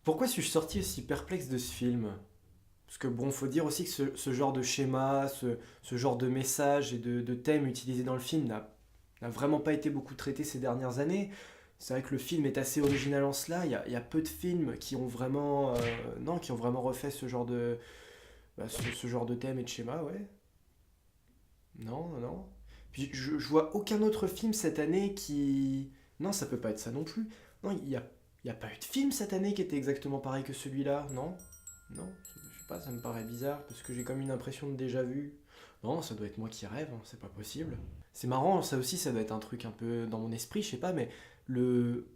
Pourquoi suis-je sorti aussi perplexe de ce film? Parce que bon, faut dire aussi que ce genre de schéma, ce genre de message et de thème utilisé dans le film n'a vraiment pas été beaucoup traité ces dernières années. C'est vrai que le film est assez original en cela. Il y a peu de films qui ont vraiment, non, qui ont vraiment refait ce genre de thème et de schéma, ouais. Non, non, non. Puis je vois aucun autre film cette année qui... Non, ça peut pas être ça non plus. Non, il y a pas eu de film cette année qui était exactement pareil que celui-là, non? Non, je sais pas, ça me paraît bizarre parce que j'ai comme une impression de déjà vu. Non, ça doit être moi qui rêve, hein, c'est pas possible. C'est marrant, ça aussi, ça doit être un truc un peu dans mon esprit, je sais pas, mais le,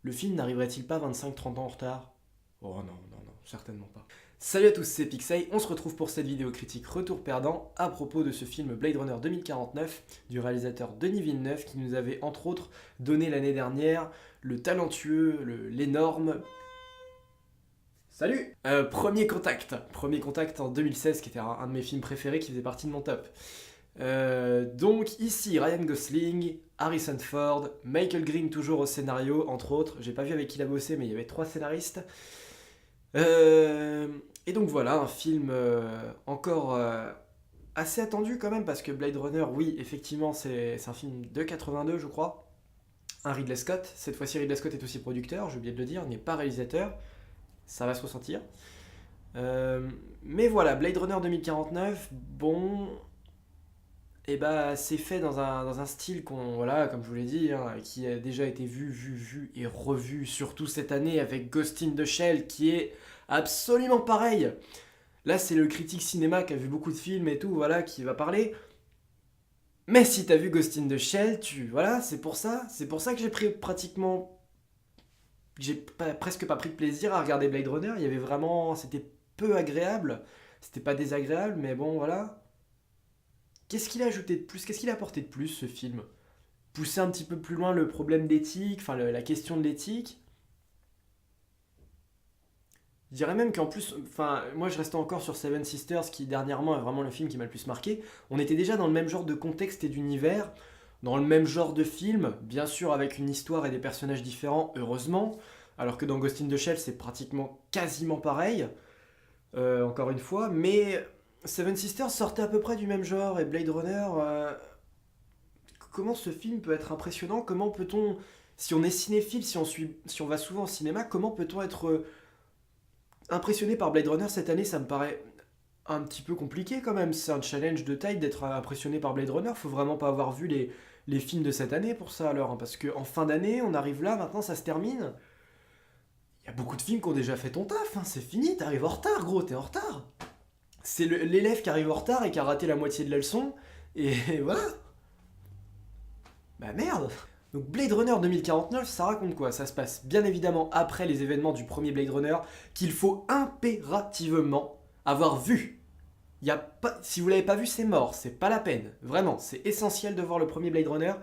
le film n'arriverait-il pas 25-30 ans en retard? Oh non, non, non, certainement pas. Salut à tous, c'est Pixay, on se retrouve pour cette vidéo critique Retour Perdant à propos de ce film Blade Runner 2049 du réalisateur Denis Villeneuve qui nous avait entre autres donné l'année dernière le talentueux, l'énorme... Salut Premier Contact en 2016 qui était un de mes films préférés qui faisait partie de mon top. Donc ici Ryan Gosling, Harrison Ford, Michael Green toujours au scénario entre autres, j'ai pas vu avec qui il a bossé mais il y avait 3 scénaristes. Et donc voilà, un film encore assez attendu quand même, parce que Blade Runner, oui, effectivement, c'est un film de 82, je crois. Un Ridley Scott. Cette fois-ci, Ridley Scott est aussi producteur, j'ai oublié de le dire, n'est pas réalisateur. Ça va se ressentir. Mais voilà, Blade Runner 2049, bon, et bah c'est fait dans un style qu'on, voilà, comme je vous l'ai dit, hein, qui a déjà été vu et revu, surtout cette année avec Ghost in the Shell, qui est absolument pareil. Là, c'est le critique cinéma qui a vu beaucoup de films et tout, voilà, qui va parler. Mais si t'as vu Ghost in the Shell, voilà, c'est pour ça que j'ai pris pratiquement, presque pas pris de plaisir à regarder Blade Runner. Il y avait vraiment, c'était peu agréable, c'était pas désagréable, mais bon, voilà. Qu'est-ce qu'il a ajouté de plus? Qu'est-ce qu'il a apporté de plus, ce film? Pousser un petit peu plus loin le problème d'éthique, enfin la question de l'éthique. Je dirais même qu'en plus, enfin, moi je restais encore sur Seven Sisters, qui dernièrement est vraiment le film qui m'a le plus marqué. On était déjà dans le même genre de contexte et d'univers, dans le même genre de film, bien sûr avec une histoire et des personnages différents, heureusement. Alors que dans Ghost in the Shell, c'est pratiquement quasiment pareil, encore une fois. Mais Seven Sisters sortait à peu près du même genre, et Blade Runner, comment ce film peut être impressionnant? Comment peut-on, si on est cinéphile, si on va souvent au cinéma, comment peut-on être impressionné par Blade Runner cette année? Ça me paraît un petit peu compliqué quand même. C'est un challenge de taille d'être impressionné par Blade Runner. Faut vraiment pas avoir vu les films de cette année pour ça alors, hein, parce qu'en fin d'année, on arrive là, maintenant ça se termine. Il y a beaucoup de films qui ont déjà fait ton taf, hein, c'est fini, t'arrives en retard, gros, t'es en retard. C'est l'élève qui arrive en retard et qui a raté la moitié de la leçon, et voilà. Bah merde. Donc Blade Runner 2049, ça raconte quoi? Ça se passe bien évidemment après les événements du premier Blade Runner, qu'il faut impérativement avoir vu. Y a pas, si vous l'avez pas vu, c'est mort, c'est pas la peine. Vraiment, c'est essentiel de voir le premier Blade Runner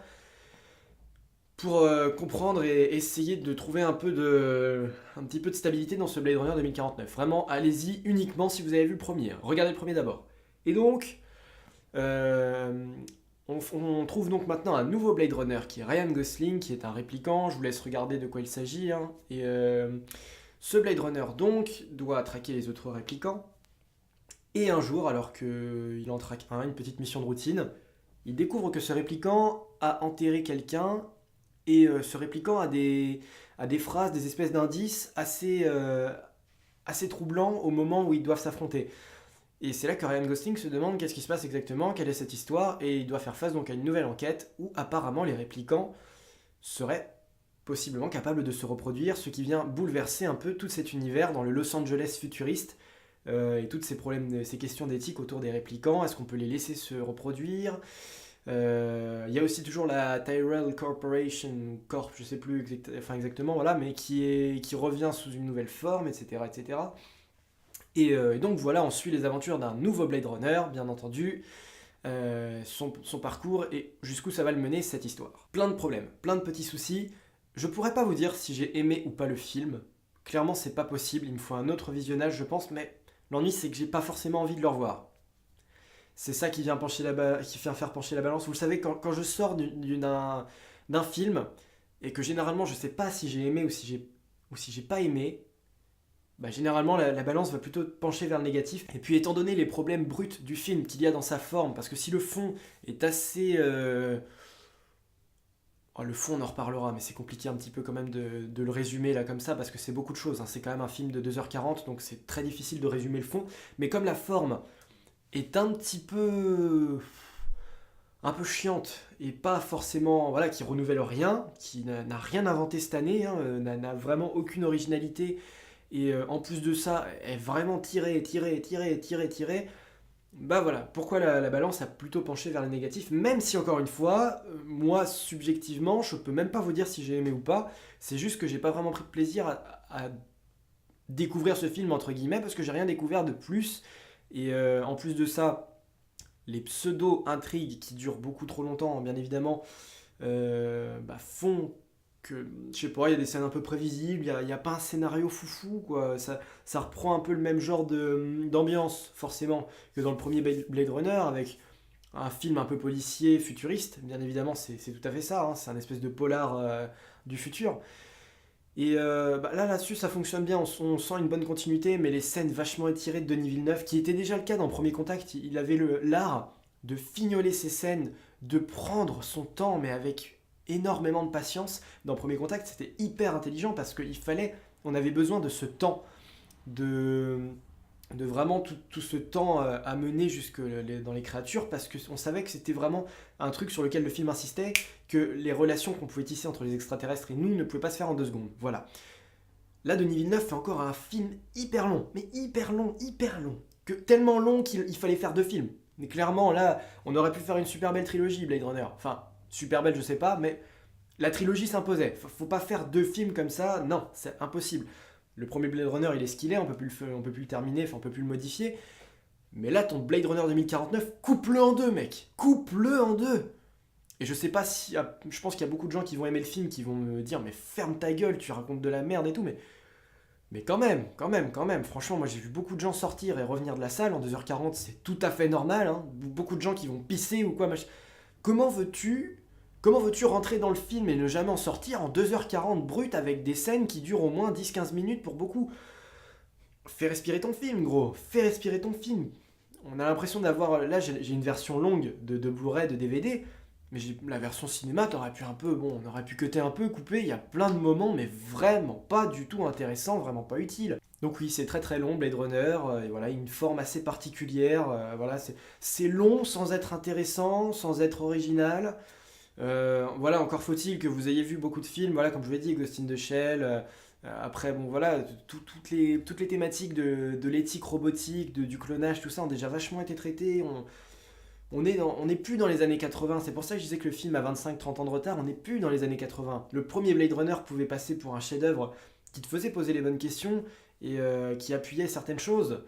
pour comprendre et essayer de trouver un petit peu de stabilité dans ce Blade Runner 2049. Vraiment, allez-y uniquement si vous avez vu le premier. Regardez le premier d'abord. Et donc, euh, on trouve donc maintenant un nouveau Blade Runner qui est Ryan Gosling, qui est un répliquant. Je vous laisse regarder de quoi il s'agit, hein. Et ce Blade Runner donc doit traquer les autres répliquants. Et un jour, alors qu'il en traque un, une petite mission de routine, il découvre que ce répliquant a enterré quelqu'un. Et ce répliquant a des phrases, des espèces d'indices assez troublants au moment où ils doivent s'affronter. Et c'est là que Ryan Gosling se demande qu'est-ce qui se passe exactement, quelle est cette histoire, et il doit faire face donc à une nouvelle enquête où apparemment les réplicants seraient possiblement capables de se reproduire, ce qui vient bouleverser un peu tout cet univers dans le Los Angeles futuriste, et toutes ces problèmes, ces questions d'éthique autour des réplicants. Est-ce qu'on peut les laisser se reproduire? Il y a aussi toujours la Tyrell Corporation Corp, je sais plus exactement, voilà, mais qui revient sous une nouvelle forme, etc., etc. Et donc voilà, on suit les aventures d'un nouveau Blade Runner, bien entendu, son parcours et jusqu'où ça va le mener cette histoire. Plein de problèmes, plein de petits soucis. Je pourrais pas vous dire si j'ai aimé ou pas le film. Clairement, c'est pas possible. Il me faut un autre visionnage, je pense, mais l'ennui c'est que j'ai pas forcément envie de le revoir. C'est ça qui vient, qui vient faire pencher la balance. Vous le savez, quand je sors d'un film et que généralement je sais pas si j'ai aimé ou si j'ai pas aimé, bah, généralement la balance va plutôt pencher vers le négatif. Et puis étant donné les problèmes bruts du film qu'il y a dans sa forme, parce que si le fond est assez... oh, le fond on en reparlera, mais c'est compliqué un petit peu quand même de le résumer là comme ça, parce que c'est beaucoup de choses, hein. C'est quand même un film de 2h40, donc c'est très difficile de résumer le fond. Mais comme la forme est un petit peu... un peu chiante et pas forcément, voilà, qui renouvelle rien, qui n'a rien inventé cette année, hein, n'a vraiment aucune originalité, et en plus de ça est vraiment tirée, bah voilà, pourquoi la balance a plutôt penché vers le négatif, même si encore une fois, moi subjectivement, je peux même pas vous dire si j'ai aimé ou pas, c'est juste que j'ai pas vraiment pris de plaisir à découvrir ce film entre guillemets, parce que j'ai rien découvert de plus, et en plus de ça, les pseudo-intrigues qui durent beaucoup trop longtemps, bien évidemment, bah, font que, je sais pas, il y a des scènes un peu prévisibles, il y a pas un scénario foufou, quoi. Ça reprend un peu le même genre d'ambiance, forcément, que dans le premier Blade Runner, avec un film un peu policier, futuriste, bien évidemment, c'est tout à fait ça, hein, c'est un espèce de polar du futur. Et bah, là-dessus, ça fonctionne bien, on sent une bonne continuité, mais les scènes vachement étirées de Denis Villeneuve, qui était déjà le cas dans Premier Contact, il avait l'art de fignoler ses scènes, de prendre son temps, mais avec énormément de patience. Dans Premier Contact, c'était hyper intelligent parce qu'il fallait, on avait besoin de ce temps, de, de vraiment tout ce temps à mener jusque dans les créatures, parce qu'on savait que c'était vraiment un truc sur lequel le film insistait, que les relations qu'on pouvait tisser entre les extraterrestres et nous ne pouvaient pas se faire en 2 secondes. Voilà. Là, Denis Villeneuve fait encore un film hyper long, mais hyper long, que tellement long qu'il fallait faire 2 films. Mais clairement, là, on aurait pu faire une super belle trilogie, Blade Runner. Enfin, super belle, je sais pas, mais la trilogie s'imposait. Faut pas faire 2 films comme ça, non, c'est impossible. Le premier Blade Runner, il est ce qu'il est, on peut plus le terminer, enfin, on peut plus le modifier. Mais là, ton Blade Runner 2049, coupe-le en 2, mec. Coupe-le en 2. Et je sais pas si. Je pense qu'il y a beaucoup de gens qui vont aimer le film, qui vont me dire, mais ferme ta gueule, tu racontes de la merde et tout, mais quand même. Franchement, moi j'ai vu beaucoup de gens sortir et revenir de la salle en 2h40, c'est tout à fait normal, hein. Beaucoup de gens qui vont pisser ou quoi, machin. Comment veux-tu. Comment veux-tu rentrer dans le film et ne jamais en sortir en 2h40 brut avec des scènes qui durent au moins 10-15 minutes pour beaucoup? Fais respirer ton film, gros. Fais respirer ton film. On a l'impression d'avoir. Là, j'ai une version longue de Blu-ray, de DVD. Mais la version cinéma, t'aurais pu un peu. Bon, on aurait pu cutter un peu, couper. Il y a plein de moments, mais vraiment pas du tout intéressants, vraiment pas utiles. Donc, oui, c'est très très long, Blade Runner. Et voilà, une forme assez particulière. Voilà, c'est long sans être intéressant, sans être original. Voilà, encore faut-il que vous ayez vu beaucoup de films, voilà, comme je vous l'ai dit, Ghost in the Shell. Après, bon, voilà, toutes les thématiques de l'éthique robotique, du clonage, tout ça ont déjà vachement été traitées. On n'est plus dans les années 80, c'est pour ça que je disais que le film a 25-30 ans de retard, on n'est plus dans les années 80. Le premier Blade Runner pouvait passer pour un chef-d'œuvre qui te faisait poser les bonnes questions et qui appuyait certaines choses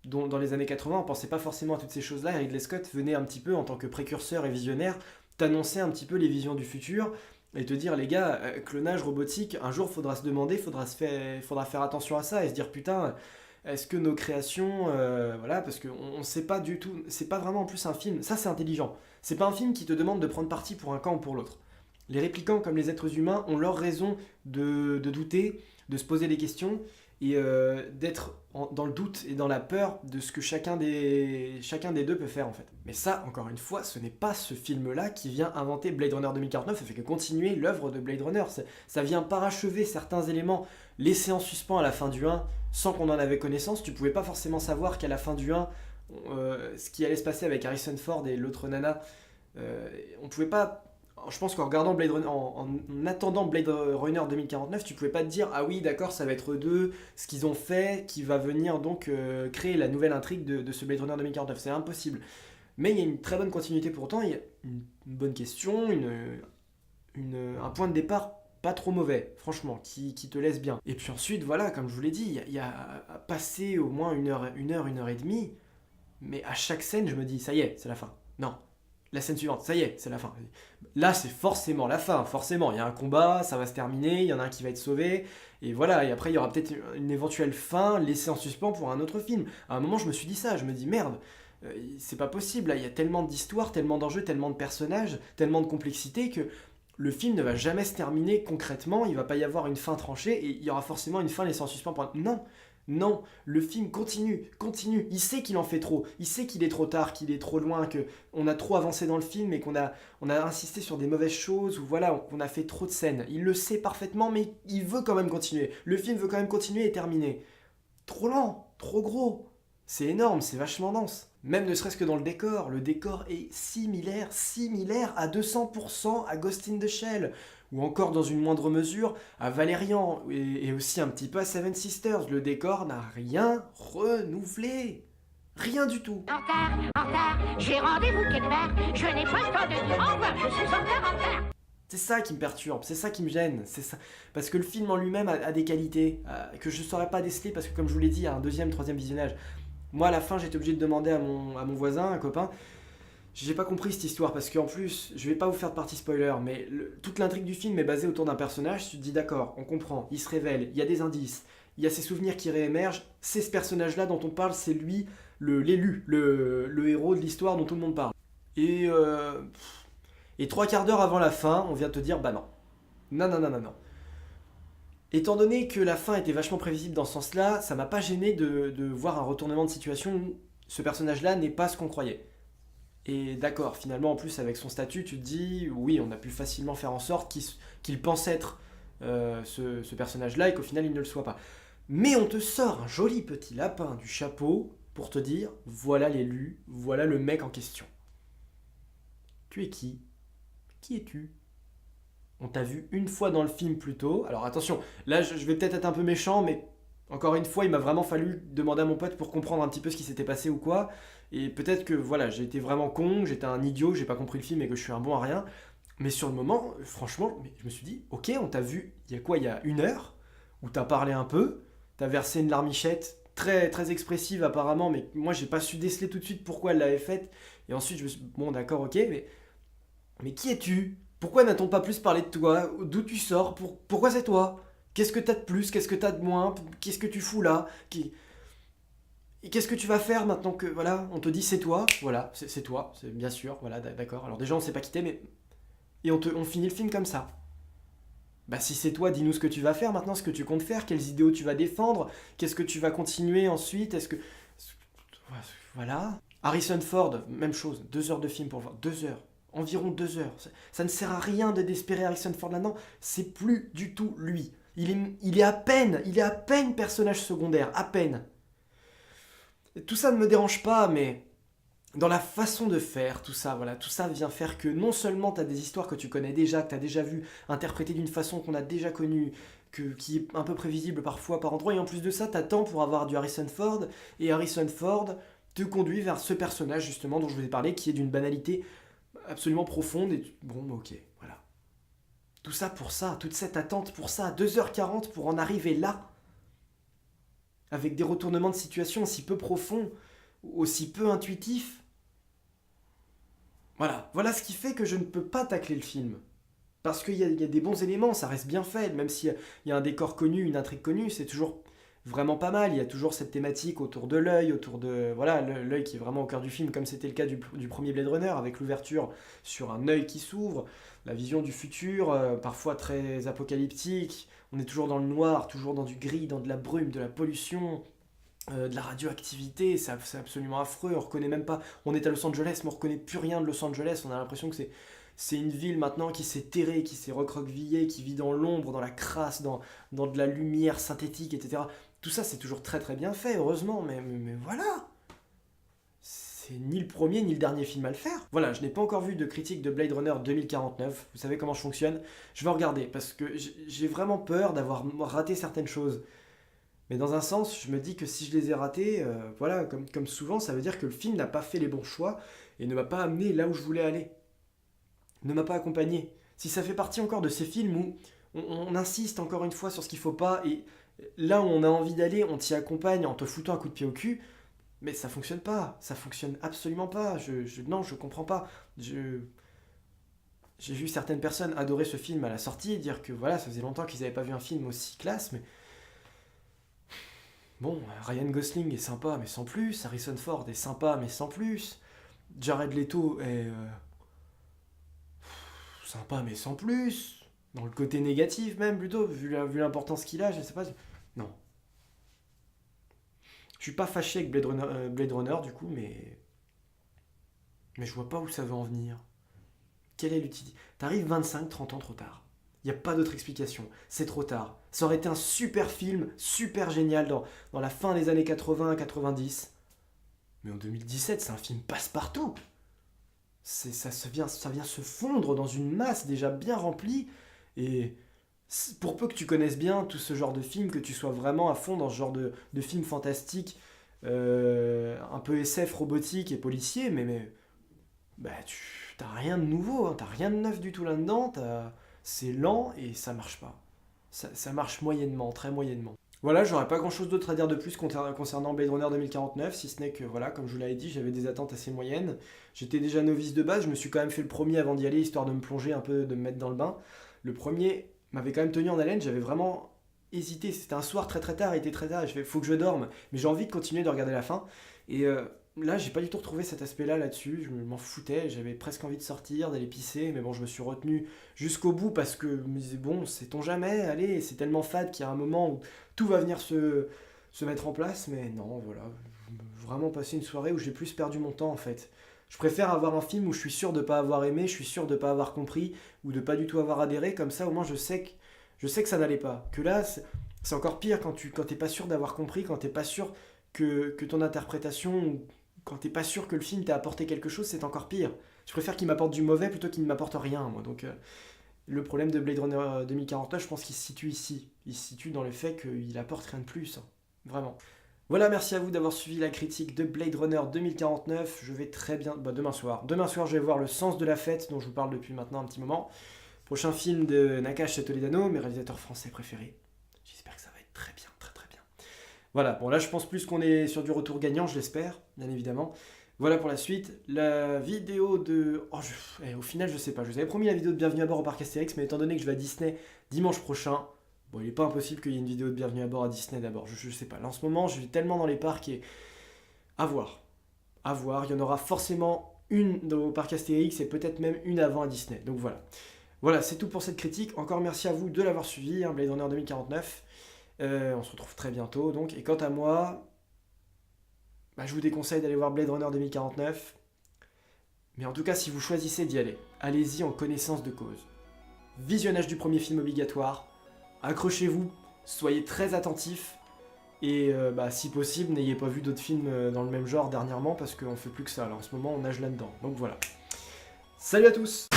dont dans les années 80 on pensait pas forcément à toutes ces choses-là. Et Ridley Scott venait un petit peu en tant que précurseur et visionnaire t'annoncer un petit peu les visions du futur et te dire les gars, clonage robotique, un jour faudra se demander, faudra faire attention à ça et se dire putain, est-ce que nos créations, voilà, parce qu'on on sait pas du tout, c'est pas vraiment en plus un film, ça c'est intelligent, c'est pas un film qui te demande de prendre parti pour un camp ou pour l'autre. Les réplicants comme les êtres humains ont leur raison de douter, de se poser des questions et d'être dans le doute et dans la peur de ce que chacun des deux peut faire en fait. Mais ça, encore une fois, ce n'est pas ce film-là qui vient inventer Blade Runner 2049, ça fait que continuer l'œuvre de Blade Runner. Ça vient parachever certains éléments laissés en suspens à la fin du 1 sans qu'on en avait connaissance. Tu pouvais pas forcément savoir qu'à la fin du 1, ce qui allait se passer avec Harrison Ford et l'autre nana, on pouvait pas. Je pense qu'en regardant Blade Runner, en attendant Blade Runner 2049, tu pouvais pas te dire ah oui d'accord ça va être eux deux, ce qu'ils ont fait qui va venir donc créer la nouvelle intrigue de ce Blade Runner 2049, c'est impossible. Mais il y a une très bonne continuité pourtant, il y a une bonne question, un point de départ pas trop mauvais, franchement, qui te laisse bien. Et puis ensuite voilà, comme je vous l'ai dit, il y a passé au moins une heure et demie, mais à chaque scène je me dis ça y est, c'est la fin. Non, la scène suivante, ça y est, c'est la fin. Là, c'est forcément la fin, forcément. Il y a un combat, ça va se terminer, il y en a un qui va être sauvé, et voilà. Et après, il y aura peut-être une éventuelle fin laissée en suspens pour un autre film. À un moment, je me suis dit ça, je me dis merde, c'est pas possible. Là, il y a tellement d'histoires, tellement d'enjeux, tellement de personnages, tellement de complexité que le film ne va jamais se terminer concrètement. Il va pas y avoir une fin tranchée et il y aura forcément une fin laissée en suspens. Non, Non, le film continue, continue. Il sait qu'il en fait trop. Il sait qu'il est trop tard, qu'il est trop loin, que on a trop avancé dans le film et on a insisté sur des mauvaises choses ou voilà, on a fait trop de scènes. Il le sait parfaitement, mais il veut quand même continuer. Le film veut quand même continuer et terminer. Trop lent, trop gros. C'est énorme, c'est vachement dense. Même ne serait-ce que dans le décor est similaire à 200% à Ghost in the Shell, ou encore dans une moindre mesure à Valérian, et aussi un petit peu à Seven Sisters. Le décor n'a rien renouvelé. Rien du tout. En retard, j'ai rendez-vous quelque part, je n'ai pas le temps de dire au revoir, je suis en retard. C'est ça qui me perturbe, c'est ça qui me gêne, c'est ça. Parce que le film en lui-même a des qualités que je ne saurais pas déceler parce que comme je vous l'ai dit, il y a un deuxième, troisième visionnage. Moi à la fin j'étais obligé de demander à mon voisin, un copain, j'ai pas compris cette histoire parce qu'en plus, je vais pas vous faire de partie spoiler, mais toute l'intrigue du film est basée autour d'un personnage, tu te dis d'accord, on comprend, il se révèle, il y a des indices, il y a ses souvenirs qui réémergent, c'est ce personnage-là dont on parle, c'est lui, l'élu, le héros de l'histoire dont tout le monde parle. Et, euh, et trois quarts d'heure avant la fin, on vient te dire bah non. Non, non, non, non, non. Étant donné que la fin était vachement prévisible dans ce sens-là, ça m'a pas gêné de voir un retournement de situation où ce personnage-là n'est pas ce qu'on croyait. Et d'accord, finalement, en plus, avec son statut, tu te dis, oui, on a pu facilement faire en sorte qu'il pense être ce personnage-là et qu'au final, il ne le soit pas. Mais on te sort un joli petit lapin du chapeau pour te dire, voilà l'élu, voilà le mec en question. Tu es qui? Qui es-tu? On t'a vu une fois dans le film plus tôt. Alors attention, là je vais peut-être être un peu méchant, mais encore une fois, il m'a vraiment fallu demander à mon pote pour comprendre un petit peu ce qui s'était passé ou quoi. Et peut-être que voilà, j'ai été vraiment con, j'étais un idiot, j'ai pas compris le film et que je suis un bon à rien. Mais sur le moment, franchement, je me suis dit, ok, on t'a vu, il y a quoi, il y a 1 heure, où t'as parlé un peu, t'as versé une larmichette très, très expressive apparemment, mais moi j'ai pas su déceler tout de suite pourquoi elle l'avait faite. Et ensuite je me suis dit, bon d'accord, ok, mais qui es-tu? Pourquoi n'a-t-on pas plus parlé de toi? D'où tu sors? Pourquoi c'est toi? Qu'est-ce que t'as de plus? Qu'est-ce que t'as de moins? Qu'est-ce que tu fous là? Et qu'est-ce que tu vas faire maintenant que voilà, on te dit c'est toi? Voilà, c'est toi, c'est bien sûr, voilà, d'accord. Alors déjà on sait pas qui t'es, mais et on finit le film comme ça. Bah si c'est toi, dis-nous ce que tu vas faire maintenant, ce que tu comptes faire, quels idéaux tu vas défendre, qu'est-ce que tu vas continuer ensuite, est-ce que voilà. Harrison Ford, même chose, 2 heures de film pour voir, 2 heures, environ 2 heures. Ça ne sert à rien de d'espérer Harrison Ford là-dedans, c'est plus du tout lui. Il est à peine personnage secondaire, à peine. Tout ça ne me dérange pas, mais dans la façon de faire, tout ça, voilà, tout ça vient faire que non seulement tu as des histoires que tu connais déjà, que tu as déjà vues, interprétées d'une façon qu'on a déjà connue, qui est un peu prévisible parfois par endroits, et en plus de ça, tu attends pour avoir du Harrison Ford, et Harrison Ford te conduit vers ce personnage justement dont je vous ai parlé, qui est d'une banalité absolument profonde, et bon, ok, voilà. Tout ça pour ça, toute cette attente pour ça, 2h40 pour en arriver là, avec des retournements de situation aussi peu profonds, aussi peu intuitifs. Voilà ce qui fait que je ne peux pas tacler le film. Parce qu'il y a des bons éléments, ça reste bien fait, même s'il y a un décor connu, une intrigue connue, c'est toujours vraiment pas mal. Il y a toujours cette thématique autour de l'œil, autour de. Voilà, l'œil qui est vraiment au cœur du film, comme c'était le cas du premier Blade Runner, avec l'ouverture sur un œil qui s'ouvre, la vision du futur, parfois très apocalyptique. On est toujours dans le noir, toujours dans du gris, dans de la brume, de la pollution, de la radioactivité, c'est absolument affreux, on reconnaît même pas, on est à Los Angeles, mais on reconnaît plus rien de Los Angeles, on a l'impression que c'est une ville maintenant qui s'est terrée, qui s'est recroquevillée, qui vit dans l'ombre, dans la crasse, dans de la lumière synthétique, etc. Tout ça c'est toujours très très bien fait, heureusement, mais voilà, c'est ni le premier ni le dernier film à le faire. Voilà, je n'ai pas encore vu de critique de Blade Runner 2049, vous savez comment je fonctionne, je vais regarder, parce que j'ai vraiment peur d'avoir raté certaines choses. Mais dans un sens, je me dis que si je les ai ratés, voilà, comme souvent, ça veut dire que le film n'a pas fait les bons choix et ne m'a pas amené là où je voulais aller, ne m'a pas accompagné. Si ça fait partie encore de ces films où on insiste encore une fois sur ce qu'il faut pas et là où on a envie d'aller, on t'y accompagne en te foutant un coup de pied au cul, mais ça fonctionne pas, ça fonctionne absolument pas. Non, je comprends pas. J'ai vu certaines personnes adorer ce film à la sortie, dire que voilà, ça faisait longtemps qu'ils n'avaient pas vu un film aussi classe, mais bon, Ryan Gosling est sympa, mais sans plus. Harrison Ford est sympa, mais sans plus. Jared Leto est sympa, mais sans plus. Dans le côté négatif, même plutôt, vu l'importance qu'il a, je sais pas. Non. Je suis pas fâché avec Blade Runner du coup, mais je vois pas où ça veut en venir. Quelle est l'utilité? T'arrives 25-30 ans trop tard. Il n'y a pas d'autre explication. C'est trop tard. Ça aurait été un super film, super génial dans la fin des années 80-90. Mais en 2017, c'est un film passe-partout. Ça vient se fondre dans une masse déjà bien remplie. Et pour peu que tu connaisses bien tout ce genre de film, que tu sois vraiment à fond dans ce genre de film fantastique, un peu SF, robotique et policier, mais bah, t'as rien de nouveau, hein, t'as rien de neuf du tout là-dedans, c'est lent et ça marche pas. Ça marche moyennement, très moyennement. Voilà, j'aurais pas grand chose d'autre à dire de plus concernant Blade Runner 2049, si ce n'est que, voilà, comme je vous l'avais dit, j'avais des attentes assez moyennes. J'étais déjà novice de base, je me suis quand même fait le premier avant d'y aller, histoire de me plonger un peu, de me mettre dans le bain. Le premier m'avait quand même tenu en haleine, j'avais vraiment hésité. C'était un soir très très tard, il était très tard, et je fais, faut que je dorme, mais j'ai envie de continuer de regarder la fin. Et là, j'ai pas du tout retrouvé cet aspect-là là-dessus, je m'en foutais, j'avais presque envie de sortir, d'aller pisser, mais bon, je me suis retenu jusqu'au bout parce que je me disais, bon, sait-on jamais, allez, c'est tellement fade qu'il y a un moment où tout va venir se mettre en place, mais non, voilà, vraiment passer une soirée où j'ai plus perdu mon temps en fait. Je préfère avoir un film où je suis sûr de ne pas avoir aimé, je suis sûr de ne pas avoir compris, ou de pas du tout avoir adhéré, comme ça au moins je sais que ça n'allait pas. Que là, c'est encore pire quand t'es pas sûr d'avoir compris, quand t'es pas sûr que ton interprétation, quand t'es pas sûr que le film t'a apporté quelque chose, c'est encore pire. Je préfère qu'il m'apporte du mauvais plutôt qu'il ne m'apporte rien, moi. Donc le problème de Blade Runner 2049, je pense qu'il se situe ici. Il se situe dans le fait qu'il apporte rien de plus, hein. Vraiment. Voilà, merci à vous d'avoir suivi la critique de Blade Runner 2049. Je vais très bien... demain soir. Demain soir, je vais voir Le Sens de la Fête, dont je vous parle depuis maintenant un petit moment. Prochain film de Nakash Toledano, mes réalisateurs français préférés. J'espère que ça va être très bien, très très bien. Voilà, bon là je pense plus qu'on est sur du retour gagnant, je l'espère, bien évidemment. Voilà pour la suite. La vidéo de... au final, je sais pas. Je vous avais promis la vidéo de Bienvenue à bord au parc Astérix, mais étant donné que je vais à Disney dimanche prochain, bon, il n'est pas impossible qu'il y ait une vidéo de Bienvenue à bord à Disney d'abord. Je sais pas. Là, en ce moment, je vais tellement dans les parcs et... À voir. À voir. Il y en aura forcément une au parc Astérix et peut-être même une avant à Disney. Donc voilà. Voilà, c'est tout pour cette critique. Encore merci à vous de l'avoir suivi, hein, Blade Runner 2049. On se retrouve très bientôt, donc. Et quant à moi... je vous déconseille d'aller voir Blade Runner 2049. Mais en tout cas, si vous choisissez d'y aller, allez-y en connaissance de cause. Visionnage du premier film obligatoire. Accrochez-vous, soyez très attentifs. Et si possible, n'ayez pas vu d'autres films dans le même genre dernièrement parce qu'on fait plus que ça. Là, en ce moment, on nage là-dedans. Donc voilà. Salut à tous!